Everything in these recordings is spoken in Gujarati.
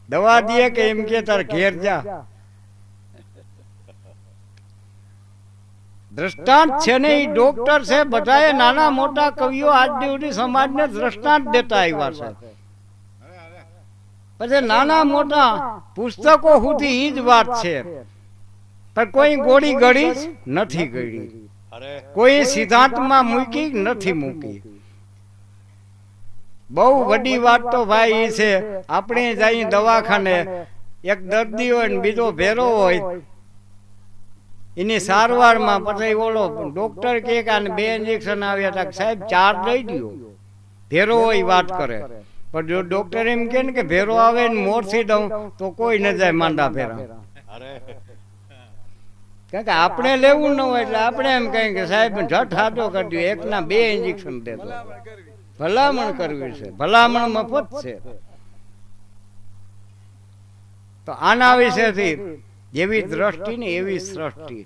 દવા દે કે એમ કે તાર ઘેર જા. દ્રષ્ટાંત છે ને એ ડોક્ટર છે, બધાએ નાના મોટા કવિઓ આજ સુધી સમાજને દ્રષ્ટાંત દેતા આવ્યા છે. પછી નાના મોટા પુસ્તકો સુધી ઈ જ વાત છે, પણ કોઈ ગોળી ગળી નથી ગળી, કોઈ સિદ્ધાંતમાં મૂકી નથી મૂકી. બહુ વડી વાત તો ભાઈ એ છે, આપણે જઈ દવાખાને એક દર્દી હોય ને બીજો ભેરો હોય, એની સારવારમાં પછી ઓલો ડોક્ટર કે આને 2 ઇન્જેક્શન આવ્યા હતા, સાહેબ 4 દઈ દો. ભેરો હોય વાત કરે, પણ જો ડોક્ટર એમ કે ને કે ભેરો આવે ને મોરથી દઉં તો કોઈ ન જાય માંડા ભેરા. કારણ કે આપણે લેવું ન હોય એટલે આપણે એમ કહીએ કે સાહેબ ઝટ હાથો કરી દો, 1ના 2 ઇન્જેક્શન દેતો. ભલામણ કરવી છે, ભલામણ મફત છે. તો આના વિશેથી જેવી દ્રષ્ટિ ને એવી સૃષ્ટિ.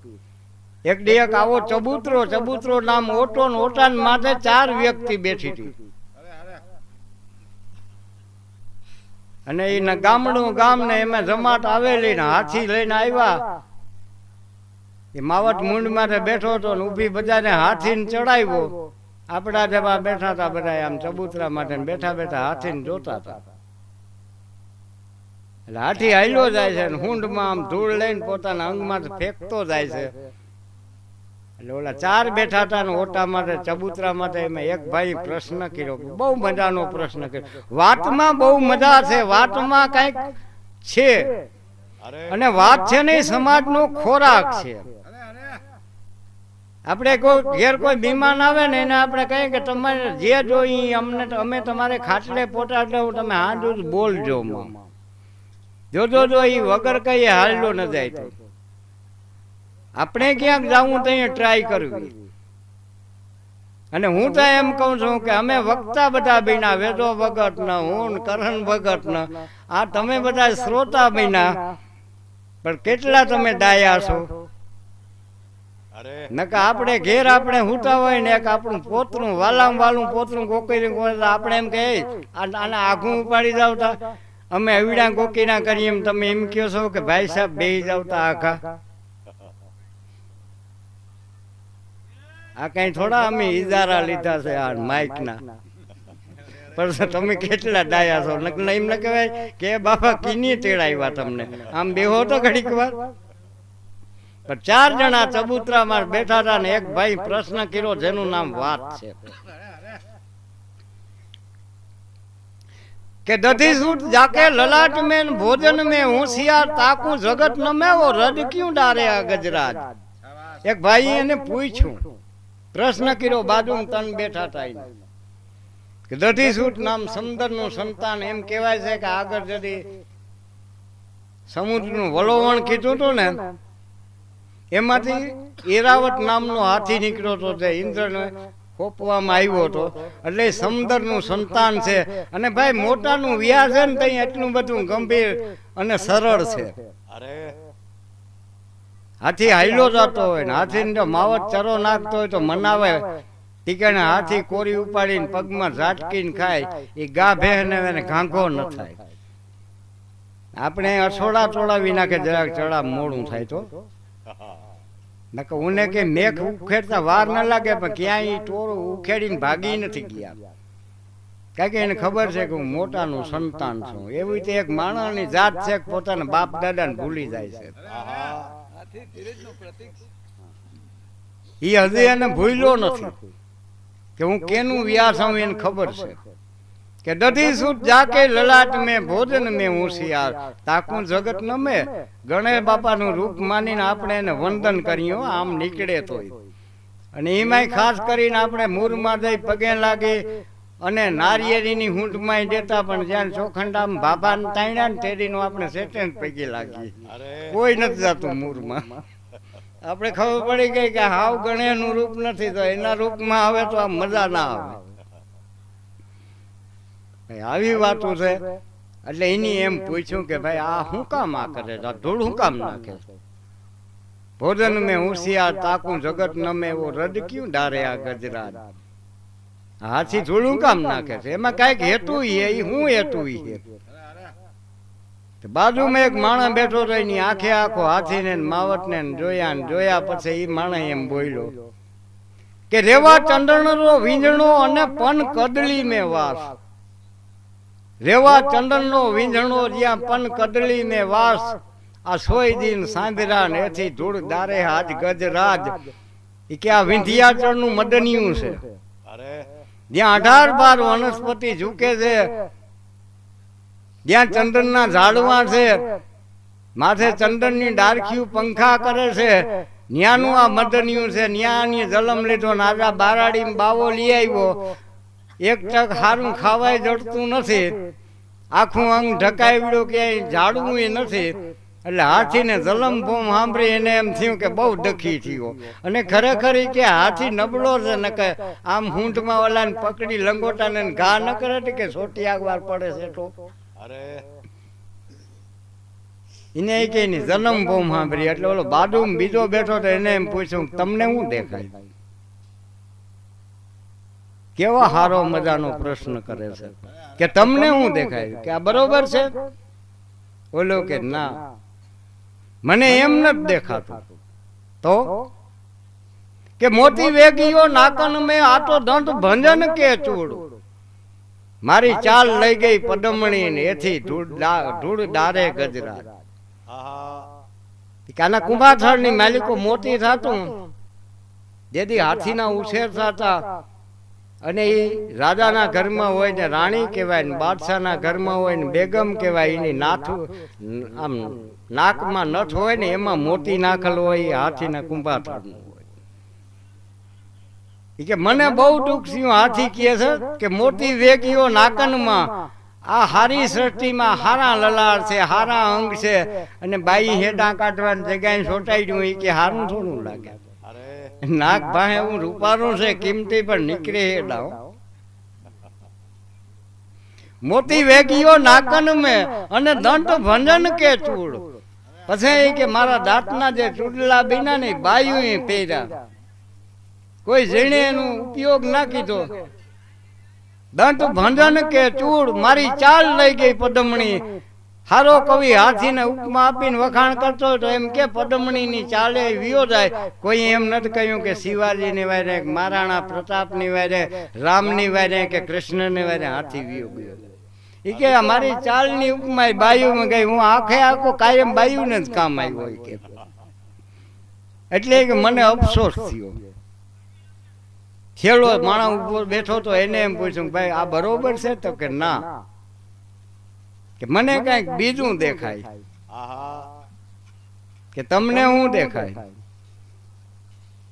એક દી એક આવો ચબૂતરો નામ ઓટો ને ઓટાન માથે 4 વ્યક્તિ બેઠી હતી. અને એના ગામડું ગામ ને એમાં જમાટ આવેલી ને હાથી લઈને આવ્યા. એ માવટ મૂંડ માથે બેઠો હતો ને ઊભી બધાને હાથીને ચડાવ્યો. આપણા જેવા બેઠા હતા બધા આમ ચબૂતરા માટે બેઠા બેઠા હાથીને જોતા હતા. એટલે હાથી હાલ્યો જાય છે, હુંડમાં આમ ધૂળ લઈને પોતાના અંગમાં ફેંકતો જાય છે. એટલે ઓલા 4 બેઠા હતા ને ઓટા માટે ચબૂતરા માટે એમાં એક ભાઈ પ્રશ્ન કર્યો, બહુ મજાનો પ્રશ્ન કર્યો. વાતમાં બહુ મજા છે, વાતમાં કઈક છે, અને વાત છે ને સમાજનો ખોરાક છે. આપણે કોઈ ઘેર કોઈ મહેમાન આવે ને એને આપણે કહીએ કે તમારે જે જોઈ અમને અમે તમારે ખાટલે પોટાડો, તમે હાથ બોલજો. જોજો જો એ વગર કઈ હાલલો ન જાય તો આપણે ક્યાંક જવું તો ટ્રાય કરવી. અને હું તો એમ કહું છું કે અમે વક્તા બધા બન્યા, વેદો ભગત ને હું કરણ ભગત ને આ તમે બધા શ્રોતા બન્યા, પણ કેટલા તમે ડાયા છો. નકા આપણે ઘેર આપણે હુતા હોય ને એક આપણું પોતરું વાલામ વાલું પોતરું ગોકરી આપણે એમ કે આને આઘું ઉપાડી જાવતા, અમે અવીડા ગોકી ના કરીએ એમ તમે એમ કહો છો કે ભાઈ સાહેબ બેહી જાવતા આખા. આ કઈ થોડા અમે ઇજારા લીધા છે આ માઇક ના, પણ તમે કેટલા ડાયા છો. એમ ન કહેવાય કે બાપા કીની તેડાવ્યા તમને, આમ બેહો તો ઘડીક વાર. પણ 4 જણા ચબૂતરામાં બેઠા હતા ને એક ભાઈ પ્રશ્ન કર્યો જેનું નામ વાત છે કે દધી सूट जाके ललाट में भोजन में होशियार ताकू जगत न में वो रद क्यों डारे आ गजराज. एक भाई એને પૂછ્યું, પ્રશ્ન કર્યો, બાજુ 3 બેઠા હતા કે દધી सूट નામ સમુદ્રનું સંતાન એમ કહેવાય છે કે આગળ જડી સમુદ્રનું વલોવણ કીધું હતું ને એમાંથી એરાવત નામનો હાથી નીકળ્યો હતો, તે ઇન્દ્રને ખોપવામાં આવ્યો હતો. એટલે સમુદ્રનું સંતાન છે. અને ભાઈ મોટાનું વ્યાસ છે ને ત્યાં એટલું બધું ગંભીર અને સરળ છે. હાથી હાલ્યો જતો હોય ને હાથીને જો માવત ચરો નાખતો હોય તો મનાવે, ટીકાને હાથી કોરી ઉપાડીને પગમાં ઝાટકીને ખાય, એ ગા ભેને ઘાંઘો ન થાય. આપણે અછોડા ચોડાવી નાખે જરાક ચડા મોડું થાય તો. નકર ઉને કે મેઘ ઉખેડતા વાર ન લાગે, પણ ક્યાંય ટોળું ઉખેડીને ભાગી નથી ગયા. કારણ કે એને ખબર છે કે હું મોટાનું સંતાન છું. એવી રીતે એક માણસની જાત છે કે પોતાના બાપ દાદાને ભૂલી જાય છે. એ હજી એને ભૂલ્યો નથી કે હું કેનું વ્યાસ હું, એને ખબર છે કે દધી सूट जाके ललाट में भोजन में होशियार ताकू जगत न में. ગણેશ બાપાનું રૂપ માનીને આપણે એને વંદન કર્યું આમ નીકળે તો. અને એમાંય ખાસ કરીને આપણે મૂરમાં જઈ પગે લાગી અને નારિયેળીની હૂંટમાં દેતા, પણ જ્યાં ચોખંડામાં બાબાને તાણ્યા ને તેડીનું આપણે સેટેન પગે લાગી. કોઈ નથી જતું મૂરમાં. આપણે ખબર પડી ગઈ કે હાવ ગણેશનું રૂપ નથી, તો એના રૂપમાં આવે તો આ મજા ના આવે. આવી વાતો છે. એટલે એની એમ પૂછ્યું કે ભાઈ આ શું કામ આ કરે છે, ધૂળ શું કામ નાખે છે. ભોજન મેં હોશિયાર તાકું જગત ન મેં वो रद क्यों डारे आ गजराज. હાથી ધૂળું કામ નાખે છે? એમાં કઈક હેતુ એ હું હેતુ છે? બાજુમાં એક માણસ બેઠો તો એની આંખે આખો હાથીને માવતને જોયા પછી એ માણસ એમ બોલ્યો કે રેવા ચંદનનો વીંજણો અને પન કદલી મેં વાસ. રેવા ચંદનનો વીંજણો જ્યાં પન કદલી મેં વાસ. આ સોય દિન સાંભરા ને એથી ધૂળ દારે હાજ ગજરાજ. એ કે આ વિંધ્યાચળ નું મદનિયું છે, જ્યાં 18 વનસ્પતિ ઝૂકે છે, જ્યાં ચંદન ના ઝાડવા છે, માથે ચંદન ની ડારખીયું પંખા કરે છે, ન્યાનું આ મદનિયું છે. ન્યાની જલમ લીધો ને આજા બારાડી બાવો લઈ આવ્યો. એક ટક હારું ખાવાય જડતું નથી, આખું અંગ ઢકાવ્યું, ક્યાંય ઝાડવું નથી. એટલે હાથીને જલમ ફોમ સાંભળી એને એમ થયું કે બહુ દખી થયો. અને ખરેખર કે હાથી નબળો છે ને કે આમ હૂંઢમાં ઓલાને પકડી લંગોટાને ઘા ન કરે કે સોટી આગવાર પડે છે તો એને કે જન્મ ફોમ સાંભળી. એટલે ઓલો બાજુ બીજો બેઠો તો એને એમ પૂછ્યું તમને શું દેખાય? કેવા હારો મજાનો પ્રશ્ન કરે છે કે તમને શું દેખાય? કે આ બરોબર છે? બોલો કે ના, મને એમ નથી દેખાતું. તો કે મોતી વેગીઓ નાકન મેં આટો દંત ભંજન કે ચૂડ. મારી ચાલ લઈ ગઈ પદમણી ને એથી ધૂળ ડારે ગજરાજ. આના કુંભાથળ ની માલિકો મોતી થતું, જેથી હાથીના ઉછેર થતા, અને એ રાજાના ઘરમાં હોય ને રાણી કહેવાય ને બાદશાહના ઘરમાં હોય ને બેગમ કહેવાય. એની નાથું આમ નાકમાં નથ હોય ને એમાં મોતી નાખેલ હોય, એ હાથીના કુંભાથળનું હોય. એ કે મને બહુ દુઃખ થયું. હાથી કહે છે કે મોતી વેગીઓ નાકનમાં, આ હારી સૃષ્ટિમાં હારા લલાડ છે, હારા અંગ છે, અને બાઈ હેડા કાઢવાની જગ્યાએ સોટાડ્યું. એ કે હારું થોડું લાગે, નાક ભાઈ એવું રૂપારું છે, કિંમતી પણ નીકળે હેડા. મોતી વેગીઓ નાકન મેં અને દંત ભંજન કે ચૂડ. પછી કે મારા દાંતના જે ચૂડલા બીના ને બાયું પહેર્યા, કોઈ જેણે એનો ઉપયોગ ના કીધો. દંત ભંજન કે ચૂડ, મારી ચાલ લઈ ગઈ પદમણી. હારો કવિ હાથીને ઉપમા આપીને વખાણ કરતો તો એમ કે પદમણી ની ચાલે વિયો જાય. કોઈ એમ નથી કહ્યું કે શિવાજી ની વારે, મહારાણા પ્રતાપ ની વારે, રામ ની વારે કે કૃષ્ણ ની વારે હાથી વિયો ગયો. એ કે મારી ચાલ ની ઉપમા બાયુમાં ગઈ. હું આખે આખો કાયમ બાયુ ને જ કામ આવ્યો કે. એટલે કે મને અફસોસ થયો. ખેડો માણસ ઉપર બેઠો તો એને એમ પૂછ્યું ભાઈ આ બરોબર છે? તો કે ના, કે મને કઈક બીજું દેખાય. કે તમને શું દેખાય?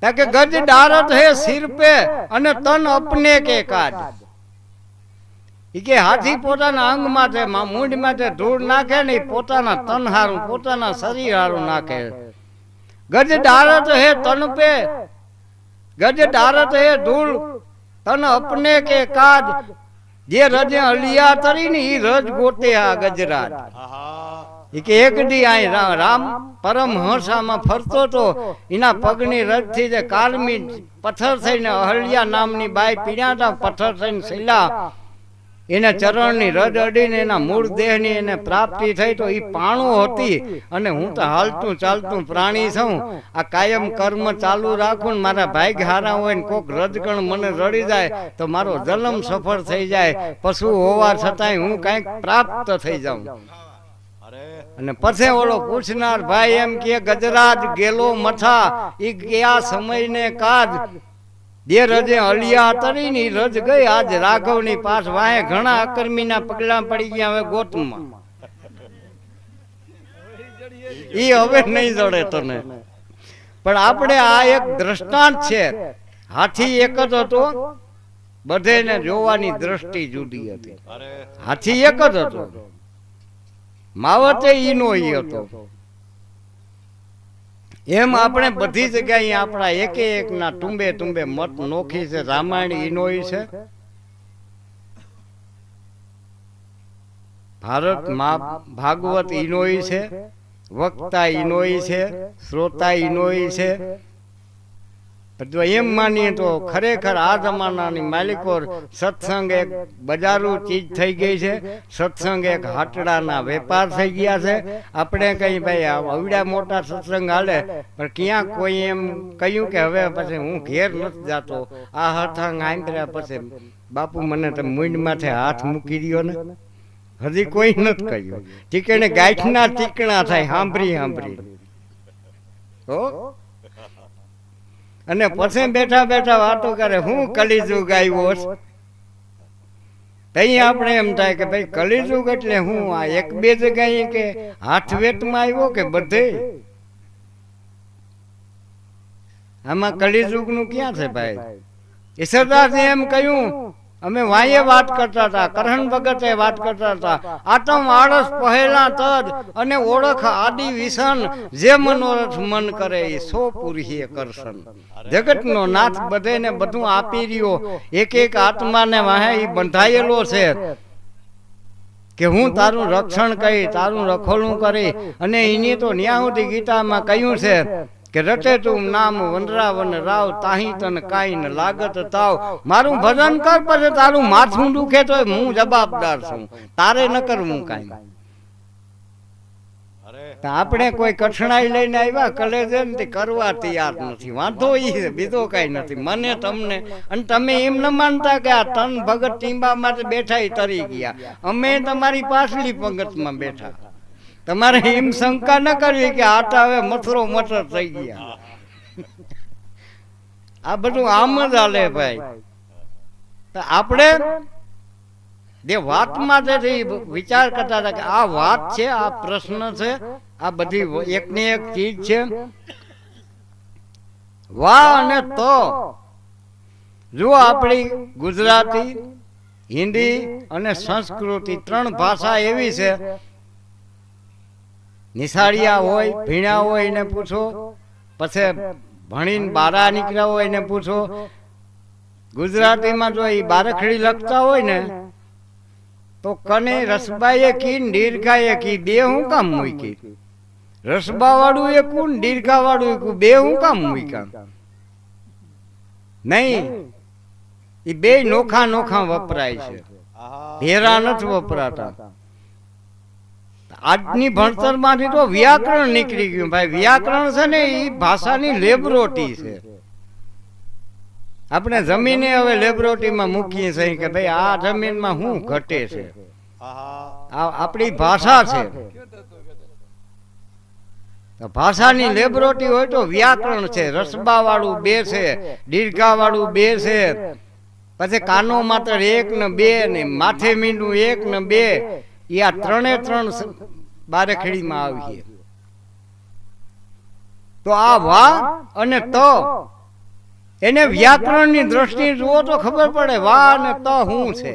કે ગજ ડારત હે સિર પે અને તન અપને કે કાજ. કે હાથી પોતાના અંગ માથે મૂંઢ માથે ધૂળ નાખે ને પોતાના તન હારું, પોતાના શરીર હારું નાખે. ગજ ડારત હે તન પે, ગજ ડારત હે ધૂળ, તન અપને કે કાજ. જે રજે અલિયા તરી ને ઈ રજ ગોતે આ ગજરાજ. કે એક દી આ રામ પરમહંસામાં ફરતો તો એના પગની રજ થી જે કાળમી પથ્થર થઈને અહલ્યા નામની બાઈ પીડ્યા હતા, પથ્થર થઈને શૈલા એને ચરણની રજ અડીને એના મૂળ દેહની એને પ્રાપ્તિ થઈ. તો એ પાણું હતી, અને હું તો હાલતું ચાલતું પ્રાણી છું. આ કાયમ કર્મ ચાલુ રાખું ને મારા ભાગ્ય હારા હોય ને કોક રજગણ મને રડી જાય તો મારો જન્મ સફળ થઈ જાય. પશુ હોવા છતાંય હું કઈક પ્રાપ્ત થઈ જાઉં. અને પછી ઓલો પૂછનાર ભાઈ એમ કે ગજરાજ ગેલો મથા, ઈ ગયા સમયને કાજ. જે રજે અલિયા તરી ની રજ ગઈ, આજ રાઘવ ની પાસ વાહે ઘણા અકર્મી ના પગલા પડી ગયા. હવે ગોતમાં ઈ હવે નહીં જડે તને. પણ આપણે આ એક દ્રષ્ટાંત છે. હાથી એક જ હતો, બધેને જોવાની દ્રષ્ટિ જુદી હતી. હાથી એક જ હતો, માવતે ઈનો ઈ હતો. એમ આપણે બધી જગ્યાએ આપણા એકે એક ના ટુંબે ટુંબે મત નોખી છે. રામાયણ ઈનોઈ છે, ભારત ભાગવત ઈનોઈ છે, વક્તા ઈનોઈ છે, શ્રોતા ઈનોઈ છે, જો એમ માનીએ તો ખરેખર આ જમાનાની માલિકો સત્સંગ એક બજારું ચીજ થઈ ગઈ છે, સત્સંગ એક હાટડાના વેપાર થઈ ગયા છે. આપણે કઈ ભાઈ અવડા મોટા સત્સંગ હાલે પણ ક્યાં કોઈ એમ કહ્યું કે હવે પછી હું ઘેર નથી જાતો, આ હથાંગ આંતર્યા પછી બાપુ મને તમે મૂંડ માથે હાથ મૂકી દો ને, હજી કોઈ નથી કહ્યું. ટીકણે ગાંઠના ટીકણા થાય સાંભળી સાંભળી હો. અને પછી બેઠા બેઠા વાતો કરે હું કલિયુગ આવ્યો છે. તઈ આપણે એમ થાય કે ભાઈ કલિયુગ એટલે હું આ એક બે જગ્યાએ કે હાથ વેતમાં આવ્યો કે બધે? આમાં કલિયુગ નું ક્યાં છે ભાઈ? ઈશ્વરદાસે એમ કહ્યું, અમે વાંયે વાત કરતા હતા, કરહન ભગતે વાત કરતા હતા, આતમ આળસ પહેલા તજ અને ઓળખ આદિ વિસન, જે મનોરથ મન કરે એ સો પૂરી કરશન. જગતનો નાથ બધેને બધું આપી રહ્યો, એક એક આત્માને વાહે એ બંધાયેલો છે કે હું તારું રક્ષણ કરી, તારું રખોલું કરી. અને એની તો ન્યા સુધી ગીતામાં કહ્યું છે કે રટે તું નામ વનરાવન રાવ, તાહી તન કાઈ ન લાગત તાવ. મારું ભજન કર, પછી તારું માથું દુખે તો હું જવાબદાર છું, તારે ન કરવું કાંઈ. આપણે કોઈ કઠણાઈ લઈને આવ્યા કલેજે ને કરવા તૈયાર નથી, વાંધો ઈ બીજો કઈ નથી મને તમને. અને તમે એમ ન માનતા કે આ તન ભગત ટીંબા માટે બેઠા તરી ગયા, અમે તમારી પાછલી પંગતમાં બેઠા. તમારે એમ શંકા ન કરવી કે આટા હવે મથરો મટર થઈ ગયા. આ બધું આમ જ હાલે ભાઈ. આપણે જે વાતમાં જે વિચાર કરતા હતા કે આ વાત છે, આ પ્રશ્ન છે, આ બધી એકની એક ચીજ છે. વાહ અને તો જો આપણી ગુજરાતી, હિન્દી અને સંસ્કૃતિ ત્રણ ભાષા એવી છે. નિશાળિયા હોય, ભીણા હોય એને પૂછો, પછી ભણીને બારા નીકળ્યા હોય એને પૂછો. ગુજરાતીમાં જો એ બારખડી લખતા હોય ને તો કને રસબાએ કી દીર્ઘાએ કી બે હું કામ મૂકી? રસબા વાળું એ કું, દીર્ઘા વાળું એ કું, બે હું કામ મૂક્યા? નહીં, એ બે નોખા નોખા વપરાય છે, ભેરા નથી વપરાતા. આજની ભણતર માંથી તો વ્યાકરણ નીકળી ગયું ભાઈ. વ્યાકરણ છે ને એ ભાષાની લેબરોટી છે. આપણે જમીને હવે લેબરોટીમાં મૂકીએ છીએ કે ભાઈ આ જમીનમાં શું ઘટે છે. આપણી ભાષા છે, ભાષાની લેબરોટી હોય તો વ્યાકરણ છે. રસબા વાળું બે છે, દીર્ઘા વાળું બે છે, પછી કાનો માત્ર એક ને બે ને માથે મીંડું એક ને બે, એ આ ત્રણે ત્રણ બારેખડીમાં આવીએ. તો આ વા અને ત એને વ્યાકરણની દ્રષ્ટિએ જુઓ તો ખબર પડે વા અને ત શું છે.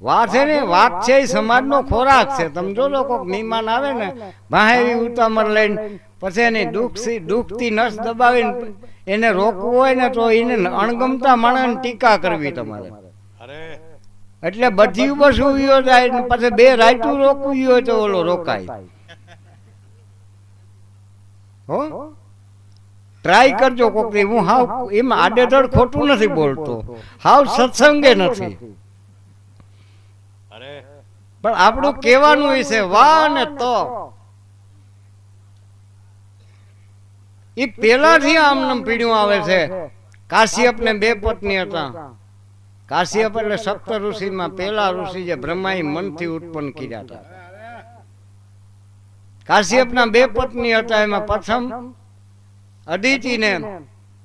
વા છે ને વાત છે એ સમાજનો ખોરાક છે. તમે જોજો કોઈક મહેમાન આવે ને ભાઈ ઉતામર લઈને પછી એની દુખતી નસ દબાવીને એને રોકવું હોય ને તો એને અણગમતા માણસને ટીકા કરવી તમારે. એટલે બધી બસું જાય પછી બે રાયતું રોકવું હોય તો ઓલો રોકાય. હો ટ્રાય કરજો કોક. હું હાવ એમ આડેધડ ખોટું નથી બોલતો, હાવ સત્સંગે નથી, પણ આપણું કહેવાનું એ છે વા ને તો. એ પેલાથી આમ પીડ્યું આવે છે. કાશ્યપ ને બે પત્ની હતા. કાશ્યપ એટલે સપ્ત ઋષિમાં પેલા ઋષિ જે બ્રહ્માએ મનથી ઉત્પન્ન કર્યા હતા. કાશ્યપના બે પત્ની હતા. એમાં પ્રથમ અદિતિને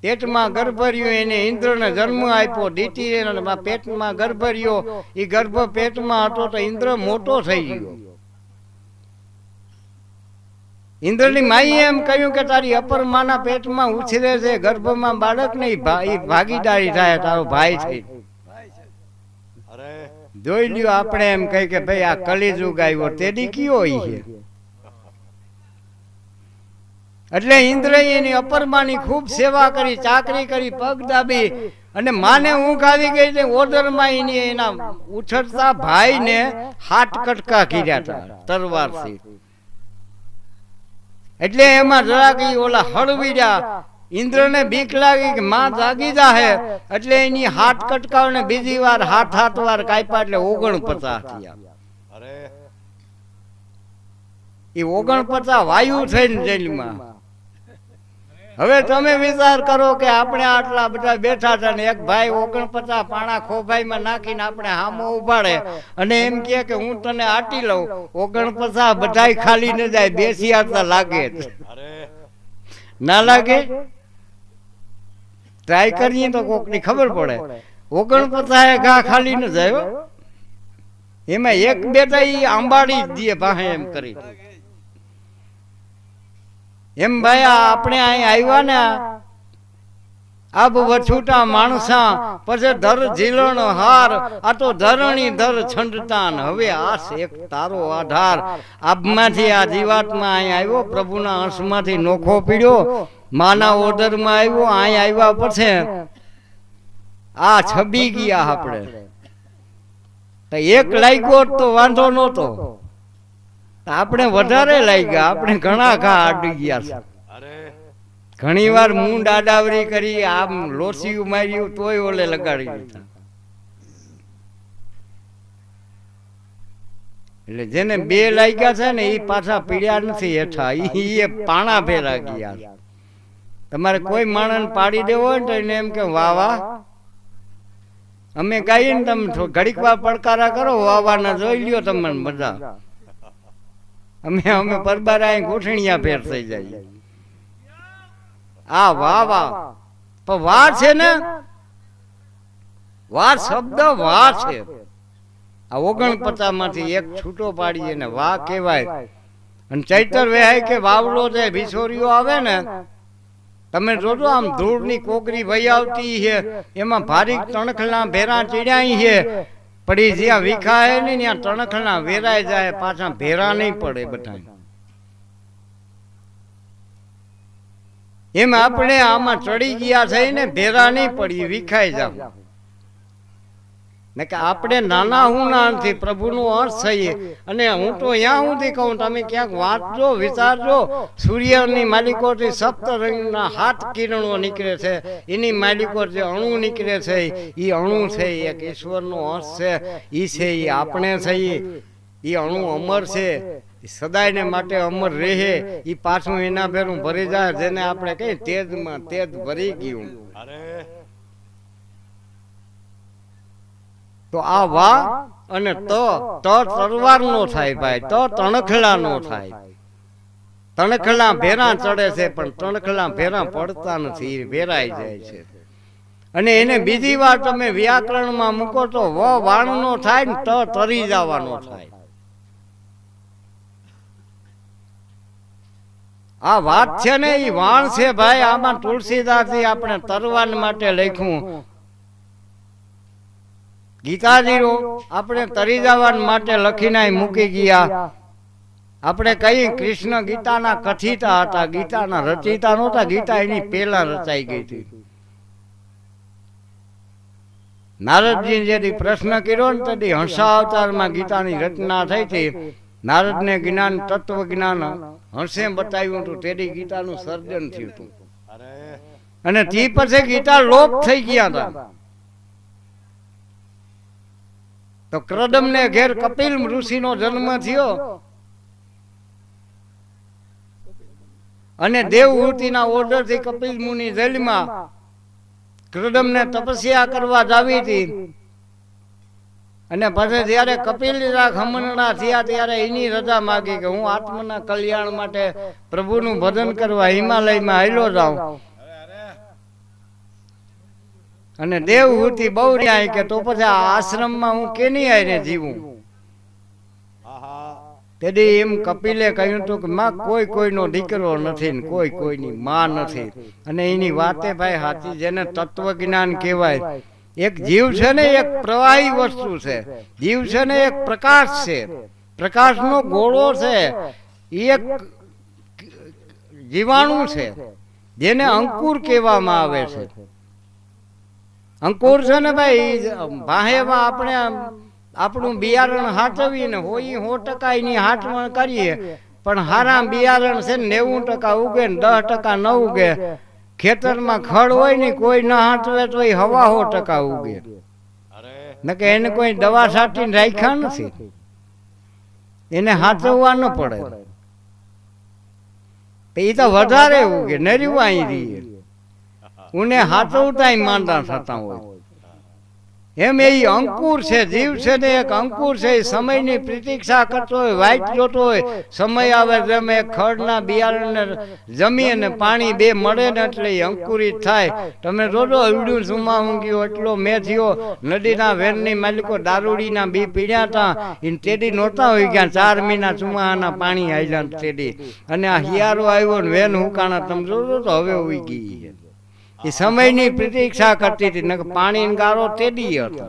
પેટમાં ગર્ભ રહ્યો, એને ઇન્દ્રને જન્મ આપ્યો. દિતિને પેટમાં ગર્ભ રહ્યો, એ ગર્ભ પેટમાં હતો તો ઇન્દ્ર મોટો થઈ ગયો. ઇન્દ્રની માઈએ એમ કહ્યું કે તારી અપર માના પેટમાં ઉછરે છે ગર્ભમાં બાળક ને ભાગીદારી થાય, તારો ભાઈ થઈ. જોઈ લ્યો આપણે એમ કહી કે ભાઈ આ કલિયુગ આવ્યો તેડી કયો છે. એટલે ઇન્દ્રએ એની અપરમાની ખૂબ સેવા કરી, ચાકરી કરી, પગ દાબી, અને માને ઊંઘ આવી ગઈ છે. ઓદરમાં એની એના ઉછળતા ભાઈને હાથ કટકા કર્યા હતા તરવારથી. એટલે એમાં જરાક ઓલા હળવીડ્યા ઇન્દ્રને બીક લાગી કે માં જાગી જાહે, એટલે એની હાથ કટકાવને બીજી વાર હાથ વાર કાપ્યા, એટલે 49 થયા. એ 49 વાયુ થઈને જેલમાં. હવે તમે વિચાર કરો કે આપણે આટલા બધા બેઠા હતા ને એક ભાઈ 49 પાણા ખોભાઈમાં નાખીને આપણે હામો ઉભાડે અને એમ કે હું તને આટી લઉં. 49 બધાય ખાલી ન જાય, બેસી આવતા લાગે ના લાગે? ટ્રાય કરીએ તો કોકની ખબર પડે. 49 ઘા ખાલી ન જાય. એમાં એક બેટા ઈ આંબાડી જ દે ભાહે એમ કરી. એમ ભાઈ આપણે અહીં આવ્યા ને આબ વછુટા માણસા, પછી ધર ઝીલણ હાર, આ તો ધરણી ધર છંડતાન. હવે આસ એક તારો આધાર. આબમાંથી આ જીવાતમાં અહીં આવ્યો, પ્રભુના અંશમાંથી નોખો પીડ્યો, માના ઓર્ડરમાં આવ્યો. અહીં આવ્યા પછી આ છબી ગયા આપણે. એક લાગ્યો તો વાંધો નહોતો, આપણે વધારે લાગ્યા. આપણે ઘણા ઘા આડી ગયા છે. ઘણી વાર મૂંડ આડાવરી કરી, આમ લોસીયું માર્યું તોય ઓલે લગાડી દીધા. એટલે જેને 2 લાગ્યા છે ને એ પાછા પીડ્યા નથી હેઠા, એ પાણા ભેરા ગયા. તમારે કોઈ માણસ પાડી દેવો હોય તો એને એમ કે વાહ વાહ, અમે ગાઈએ ને તમે ઘડીક વાર પડકારા કરો, વાહ વાહ ના જોઈ લ્યો તમને બધા. અમે પરબારા ગોઠણિયા ફેર થઈ જાય. આ વાહ વાહ, પણ વાહ છે ને, વાહ શબ્દ વાહ છે. આ 49 માંથી એક છૂટો પાડીએ ને વાહ કહેવાય. અને ચૈતર વેહાય કે વાવડો છે, ભીસોરીઓ આવે ને, તમે જોજો આમ ધૂળની કોકરી વહી આવતી છે, એમાં ભારી તણખલા ભેરા ચીડ્યા છે, પડી જ્યાં વિખાય ને ત્યાં તણખલા વેરાઈ જાય, પાછા ભેરા નહીં પડે બધા. એમ આપણે આમાં ચડી ગયા છે ને ભેરા નહીં પડી, વિખાઈ જાવ ને કે આપણે નાના હું ના નથી, પ્રભુનો અર્થ થઈએ. અને હું તો અહીંયા સુધી કહું, તમે ક્યાંક વાંચજો, વિચારજો. સૂર્યની માલિકોથી 7 રંગના 7 કિરણો નીકળે છે, એની માલિકો જે અણુ નીકળે છે, એ અણુ છે એક ઈશ્વરનો અંશ છે. એ છે એ આપણે છીએ. એ અણુ અમર છે, સદાયને માટે અમર રહે. એ પાછું એના ભેરું ભરી જાય, જેને આપણે કહીએ તેજમાં તેજ ભરી ગયું. તો આ વાહ અને તરવાર નો થાય ભાઈ, તણખલા નો થાય. તણખલા ભેરા ચડે છે, પણ તણખલા ભેરા પડતા નથી, ભેરાઈ જાય છે. અને એને બીજી વાર તમે વ્યાકરણમાં મૂકો તો વાણ નો થાય ને તરી જવાનો થાય. આ વાત છે ને એ વાણ છે ભાઈ. આમાં તુલસીદાસજી આપણે તરવાન માટે લખ્યું. ગીતાજીઓ આપણે તરી જવા માટે લખીને મૂકી ગયા. આપણે કઈ કૃષ્ણ ગીતાના કથિતા હતા, ગીતાના રચિતા નહોતા. ગીતા એની પહેલા રચાઈ ગઈ હતી. નારદજી જેથી પ્રશ્ન કર્યો ને તેથી હંસા અવતારમાં ગીતાની રચના થઈ હતી. નારદને જ્ઞાન, તત્વ જ્ઞાન હંસે બતાવ્યું હતું, તેથી ગીતાનું સર્જન થયું હતું. અને તે પછી ગીતા લોપ થઈ ગયા હતા. તો ક્રદમ ને ઘેર કપિલ ઋષિ નો જન્મ થયો અને દેવહૂતિના ઓર્ડર થી કપિલ મુનિ જેલમાં ક્રદમ ને તપસ્યા કરવા જાવી હતી. અને પછી જયારે કપિલ ખમણના થયા ત્યારે એની રજા માગી કે હું આત્મના કલ્યાણ માટે પ્રભુનું ભજન કરવા હિમાલયમાં હાલ્યો જાઉં. અને દેવહૂતિ બહુ રહ્યા કે તો પછી આ આશ્રમમાં હું કેની આઈને જીવું. તેથી એમ કપિલે કહ્યું હતું કે માં કોઈ કોઈનો દીકરો નથી ને કોઈ કોઈની માં નથી. અને એની વાતે ભાઈ સાચી, જેને તત્વ જ્ઞાન કહેવાય. એક જીવ છે ને એક પ્રવાહી વસ્તુ છે, જીવ છે ને એક પ્રકાશ છે, પ્રકાશનો ગોળો છે, એક જીવાણુ છે જેને અંકુર કહેવામાં આવે છે. અંકુર છે ને ભાઈ, ભાહેમાં આપણે આપણું બિયારણ હાચવીએ ને હોય 100% એની હાચવણ કરીએ, પણ હારા બિયારણ છે 90% ઉગે ને 10% ન ઉગે. ખેતરમાં ખડ હોય ને કોઈ ના હાથવે તો એ હવા 100% ઉગે, નકે એને કોઈ દવા છાંટીને રાખ્યા નથી, એને હાથવવા ન પડે, એ તો વધારે ઉગે. નર્યું અહીં રહીએ ઉને હાથવતા માંદા થતા હોય. એમ એ અંકુર છે, જીવ છે ને એક અંકુર છે, એ સમયની પ્રતીક્ષા કરતો હોય, વાઇટ જોતો હોય, સમય આવે જેમ એ ખડના બિયારણને જમી અને પાણી બે મળે ને એટલે એ અંકુરિત થાય. તમે જોજો અવડું સુમા ઊંઘ્યો એટલો મેં થયો. નદીના વેરની માલિકો દારૂડીના બી પીડ્યા હતા, એને તેડી નહોતા હોય ગયા 4 મહિના ચુમાના પાણી આયલા તેડી, અને આ હિયારો આવ્યો ને વેન હુકાણા તમે જોજો તો હવે ઉઈ ગઈ. એ સમયની પ્રતીક્ષા કરતી હતી, નકર પાણી ગારો તેડી હતો.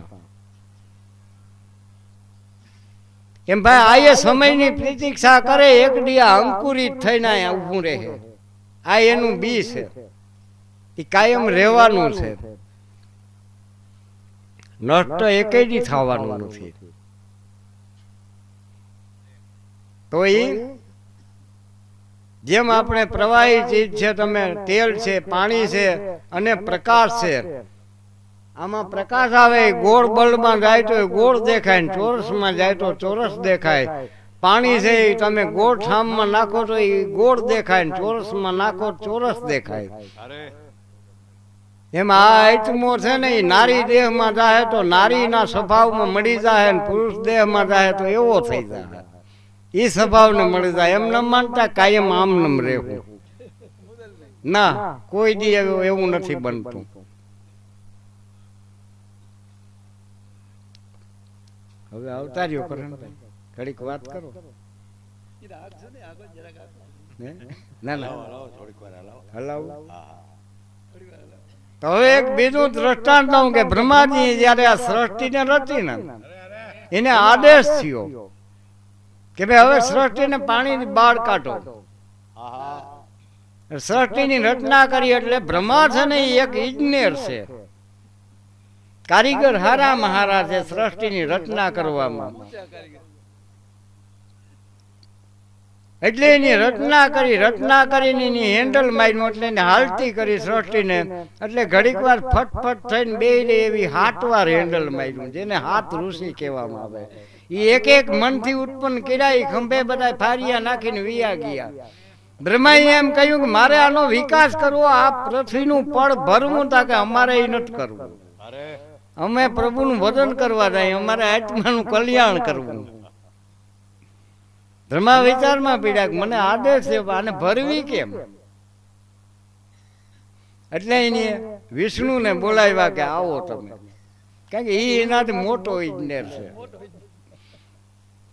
એમ ભાઈ આ સમયની પ્રતીક્ષા કરે, એક દિયા અંકુરિત થઈને ઊભું રહે. આ એનું બી છે, એ કાયમ રહેવાનું છે, નષ્ટ એકેય દી થવાનું નથી. તો એ જેમ આપણે પ્રવાહી ચીજ છે, તમે તેલ છે, પાણી છે અને પ્રકાશ છે. આમાં પ્રકાશ આવે, ગોળ બલ્બમાં જાય તો ગોળ દેખાય ને ચોરસમાં જાય તો ચોરસ દેખાય. પાણી છે એ તમે ગોળ ઠામમાં નાખો તો એ ગોળ દેખાય ને ચોરસમાં નાખો ચોરસ દેખાય. એમાં આ આત્મો છે ને એ નારી દેહમાં જાય તો નારીના સ્વભાવમાં મળી જાય ને પુરુષ દેહમાં જાય તો એવો થઈ જાય. એ સ્વભાવને મળી જાય. એમ ન માનતા કાયમ આમ નમ રહેવું ના, કોઈ દી એવું નથી બનતું. હવે અવતાર્યો કરે ઘડીક વાત કરો. ના ના હલાવું. તો હવે એક બીજું દ્રષ્ટાંત દઉં કે બ્રહ્માજી જયારે આ સૃષ્ટિને રચી ને એને આદેશ થયો કે ભાઈ હવે સૃષ્ટિને પાણીની બહાર કાઢો. સૃષ્ટિની રચના કરી એટલે બ્રહ્મા છે ને એક ઇજનેર છે, કારીગર હારા મહારા છે સૃષ્ટિની રચના કરવામાં. એટલે એની રચના કરીને એની હેન્ડલ માર્યું, એટલે એને હાલતી કરી સૃષ્ટિને. એટલે ઘડીક વાર ફટફટ થઈને બે એવી 7 વાર હેન્ડલ માર્યું, જેને 7 ઋષિ કહેવામાં આવે. એ એક એક મનથી ઉત્પન્ન કર્યા, ખંભે બધા ફારિયા નાખીને વિયા ગયા. બ્રહ્માએ એમ કહ્યું કે મારે આનો વિકાસ કરવો, આ પૃથ્વીનું પળ ભરવું, તા કે અમારે એ નથી કરવું. અમે પ્રભુનું ભજન કરવા જાય, અમારે આત્માનું કલ્યાણ કરવું. બ્રહ્મા વિચારમાં પીડ્યા કે મને આદેશ છે, આને ભરવી કેમ? એટલે એને વિષ્ણુને બોલાવ્યા કે આવો તમે, કારણ કે એ એનાથી મોટો ઇજનેર છે,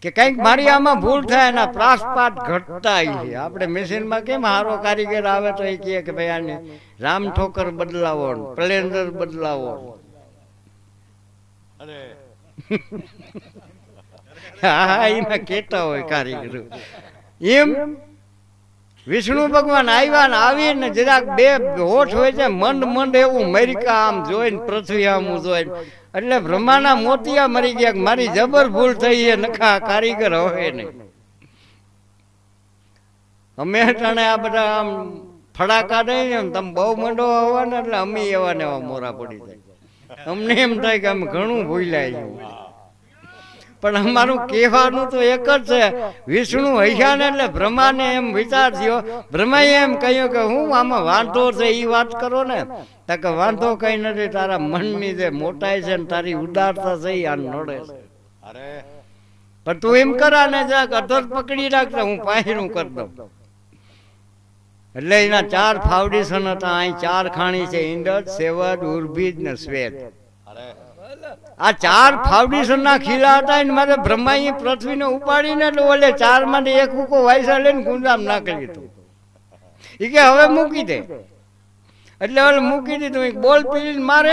કે કંઈક મારી આમાં ભૂલ થાય, એના પ્રાસપાત ઘટતા છે. આપણે મશીનમાં કેમ હારો કારીગર આવે તો એ કહે કે ભાઈ આને રામ ઠોકર બદલાવો, પ્લેન્ડર બદલાવો. હા એમાં કેતા હોય કારીગરો. એમ વિષ્ણુ ભગવાન આવ્યા ને આવીને જરાક બે હોઠ હોય છે મંડ એવું અમેરિકા આમ જોઈને પૃથ્વી આમ જોઈને, એટલે બ્રહ્માના મોતિયા મરી ગયા કે મારી જબર ભૂલ થઈ છે, નખા કારીગર હવે નહીં. અમે ટાણે આ બધા આમ ફડાકા દઈએ ને તમે બહુ મંડો હોવાના, એટલે અમે એવા ને એવા મોરા પડી જાય. અમને એમ થાય કે અમે ઘણું ભૂલાઈ ગયું. પણ અમારું કહેવાનું તો એક જ છે, વિષ્ણુ હૈયા ને એટલે બ્રહ્માને એમ વિચાર થયો. બ્રહ્માએ એમ કહ્યું કે હું આમાં વાંધો છે એ વાત કરો ને, કે વાંધો કઈ નથી, તારા મનની જે મોટાઈ છે ને તારી ઉદારતા છે આ નડે છે. પણ તું એમ કરા ને જરાક અધર પકડી રાખતો, હું પાયરું કરી દઉં. એટલે એના 4 ફાઉન્ડેશન હતા. અહીં 4 ખાણી છે, ઇન્દ્ર, સેવદ, ઉર્ભિજ ને શ્વેત. આ 4 ફાઉન્ડેશન ના ખીલા હતા ને મારે બ્રહ્માએ પૃથ્વીને ઉપાડીને એટલે ઓલે 4 માંથી એક ઉકો વાયસા લઈને ગુંજામ નાખી દીધું. એ કે હવે મૂકી દે, એટલે ઓલે મૂકી દીધું. બોલ પીડીને મારે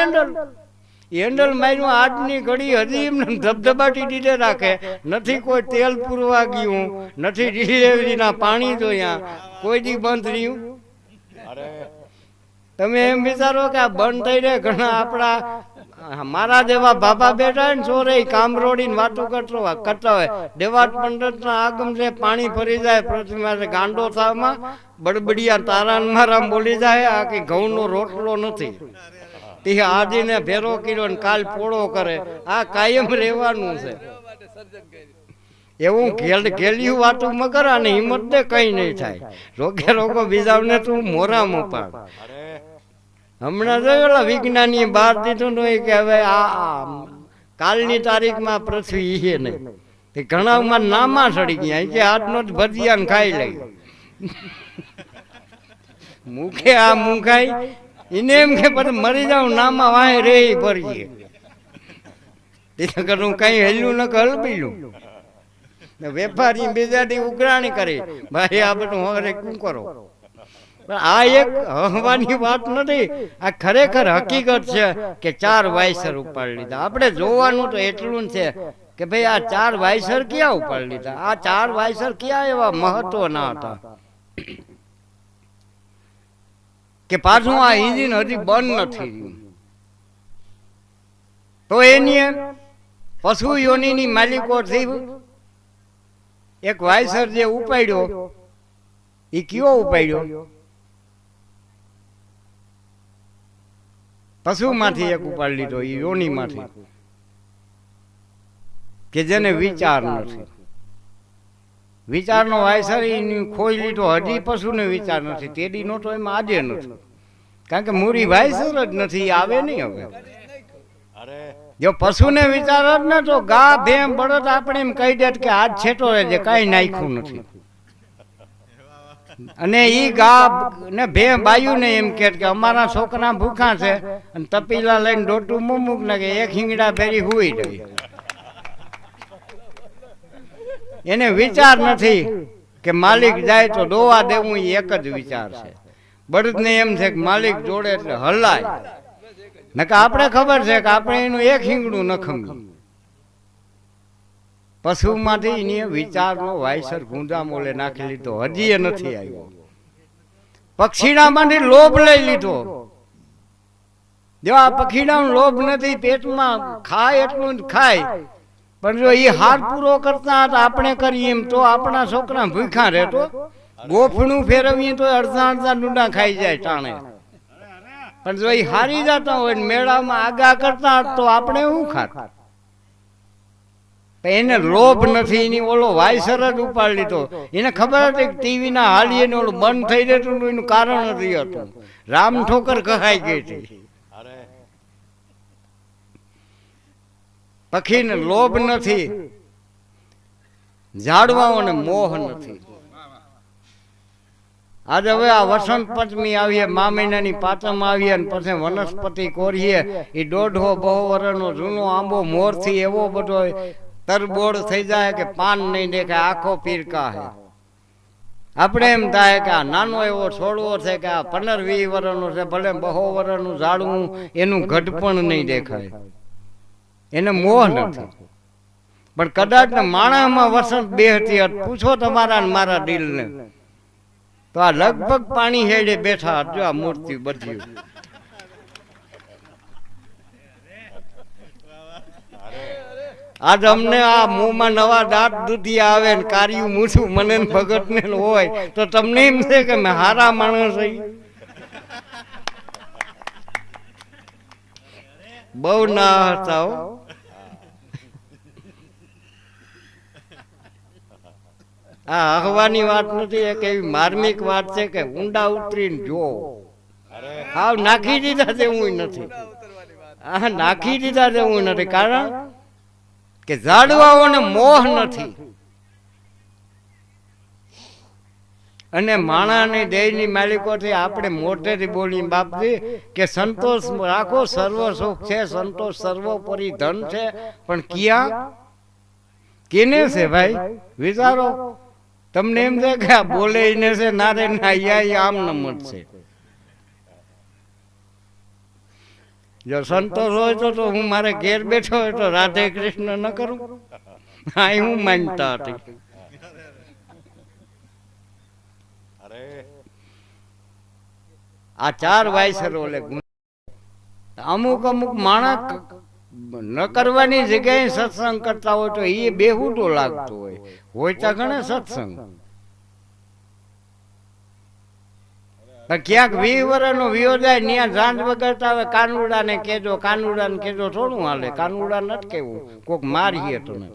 હેન્ડલ માર્યું. આજની ઘડી હજી એમને ધબધબાટી દીધે રાખે, નથી કોઈ તેલ પૂરવા ગયું, નથી ડિલિવરીના પાણી જોયા, કોઈ દી બંધ રહ્યું. તમે એમ વિચારો કે આ બંધ થઈ રહે, ઘણા આપણા મારા જેવા બાબા બેઠા હોય ને ચોરે કામરોડી ને વાતો કરતા હોય દેવાત પંડિત ના આગમ છે પાણી ફરી જાય પૃથ્વી ગાંડો થાવમાં બડબડિયા તારાન મારામ બોલી જાય આ કે ઘઉં નો રોટલો નથી તે આજીને ભેરો કર્યો ને કાલ પોળો કરે આ કાયમ રહેવાનું છે એવું ઘેલિયું વાતું મગર અને હિંમત ને કઈ નહીં થાય રોગે રોગો બીજાને તું મોરામાં પાડ હમણાં જોયેલા વિજ્ઞાની બહાર દીધું નહીં કે હવે આ કાલની તારીખમાં પૃથ્વી છે નહીં ઘણા નામા ચડી ગયા કે આજનો જ ભજીયા ખાઈ લઈ મુખે આ મુખાઈ એને એમ કે પછી મરી જાવ નામા વાય રે ભરીએ હું કઈ હેલું ન હલબીલું વેપારી બીજાથી ઉઘરાણી કરી ભાઈ આ બધું હવે શું કરો આ એક હવાની વાત નથી આ ખરેખર હકીકત છે કે 4 વાયસર ઉપાડી લીધા આપણે જોવાનું તો એટલું છે કે ભાઈ આ 4 વાયસર ક્યાં ઉપાડી લીધા આ 4 વાયસર ક્યાં એવા મહત્વ ના હતા કે પાછું આ ઇન્જિન હજી બંધ નથી તો એની પશુ યોનિની માલિકો થઈ એક વાયસર જે ઉપાડ્યો એ કયો ઉપાડ્યો પશુમાંથી એક ઉપાડી લીધો એ યોનીમાંથી કે જેને વિચાર નથી વિચારનો વાયસર ખોઈ લીધો હજી પશુને વિચાર નથી તેડી નો તો એમાં આજે નથી કારણ કે મૂરી વાયસર જ નથી આવે નહીં હવે જો પશુને વિચાર જ ને તો ગા ભેમ બળદ આપણે એમ કહી દે કે આજ છેટો રહેજે કઈ નાખ્યું નથી અને ઈ ગા ને ભે બાયુ ને એમ કે અમારા છોકરા ભૂખા છે અને તપીલા લઈને ડોટું મુમુક ને કે એક હિંગડા ફેરી હુઈ ગઈ એને વિચાર નથી કે માલિક જાય તો દોવા દેવું એ એક જ વિચાર છે બળદને એમ છે કે માલિક જોડે એટલે હલાય નકા આપણે ખબર છે કે આપણે એનું એક હિંગડું ન ખમી પશુમાંથી એની વિચારનો વાયસર ગુંજા મોલે નાખી લીધો હજી એ નથી આવ્યો પક્ષીડામાંથી લોભ લઈ લીધો જો આ પક્ષીડાનો લોભ નથી પેટમાં ખાય એટલું જ ખાય પણ જો એ હાર પૂરો કરતા હતા આપણે કરીએ એમ તો આપણા છોકરા ભૂખા રહેતો ગોફણું ફેરવીએ તો અડધા અડધા ડુંડા ખાઈ જાય ટાણે પણ જો એ હારી જતા હોય મેળામાં આગા કરતા તો આપણે શું ખાત એને લોભ નથી એની ઓલો વાયસર જ ઉપાડી લીધો એને ખબર હતી કે ટીવી ના હાલીએ ને ઓલું બંધ થઈ જતું એનું કારણ નથી હતું રામ ઠોકર કહાઈ ગઈ હતી પક્ષીને લોભ નથી ઝાડવાઓને મોહ નથી આજે હવે આ વસંત પંચમી આવીએ મા મહિનાની પાંચમ આવીએ ને પછી વનસ્પતિ કોરીએ એ 1.5 બહુ વર્ષનો જૂનો આંબો મોરથી એવો બધો તરબોળ થઈ જાય કે પાન નહીં દેખાય આખો પીરકા હે આપણે એમ થાય કે આ નાનો એવો છોડવો છે કે આ 15-20 વર્ષનો છે ભલે બહુ વર્ષનું ઝાડવું એનું ઘટપણ નહીં દેખાય એને મોહ નથી પણ કદાચ ને માણામાં વસંત બેહતી હતી પૂછો તમારા મારા દિલને તો આ લગભગ પાણી હેડે બેઠા જો આ મૂર્તિ બધી આજ અમને આ મોંમાં નવા દાંત દૂધી આવે ને કાર્યું મૂછું મને ભગત ને હોય તો તમને એમ છે કે મેં હારા માણસ બહુ ના હતા આ અહવાની વાત નથી એક એવી માર્મિક વાત છે કે ઊંડા ઉતરીને જો હાવ નાખી દીધા તેવું નથી હા નાખી દીધા તેવું નથી કારણ કે ઝાડવાઓને મોહ નથી અને માણાની દેહની માલિકોથી આપણે મોટેથી બોલી બાપજી કે સંતોષ રાખો સર્વ સુખ છે સંતોષ સર્વોપરી ધન છે પણ ક્યાં કેને છે ભાઈ વિચારો તમને એમ છે કે આ બોલે ને છે નારે ના આમ નંબર છે જો સંતોષ હોય તો હું મારે ઘેર બેઠો હોય તો રાધે કૃષ્ણ ન કરું હા હું માનતા હતી આ 4 વાયસરો અમુક અમુક માણસ ન કરવાની જગ્યાએ સત્સંગ કરતા હોય તો એ બેહુદો લાગતો હોય તો ઘણે સત્સંગ. ક્યાંક 20 વર્ષનો વિયો જાય ત્યાં જાંજ વગરતા હવે કાનુડાને કેજો થોડું હાલે. કાનુડા નથી કેવું, કોક મારીએ તો ને.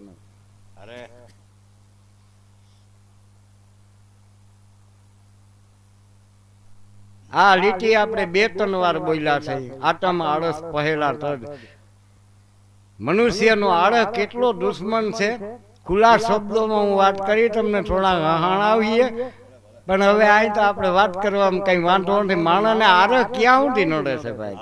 આ લીટી આપણે 2-3 વાર બોલ્યા છે. આટમ આળસ પહેલા તજ. મનુષ્યનો આળસ કેટલો દુશ્મન છે. ખુલ્લા શબ્દોમાં હું વાત કરી, તમને થોડા હણાવીએ, પણ હવે અહીં તો આપણે વાત કરવામાં કઈ વાંધો નથી. માણસને આળસ ક્યાં સુધી નડે છે ભાઈ?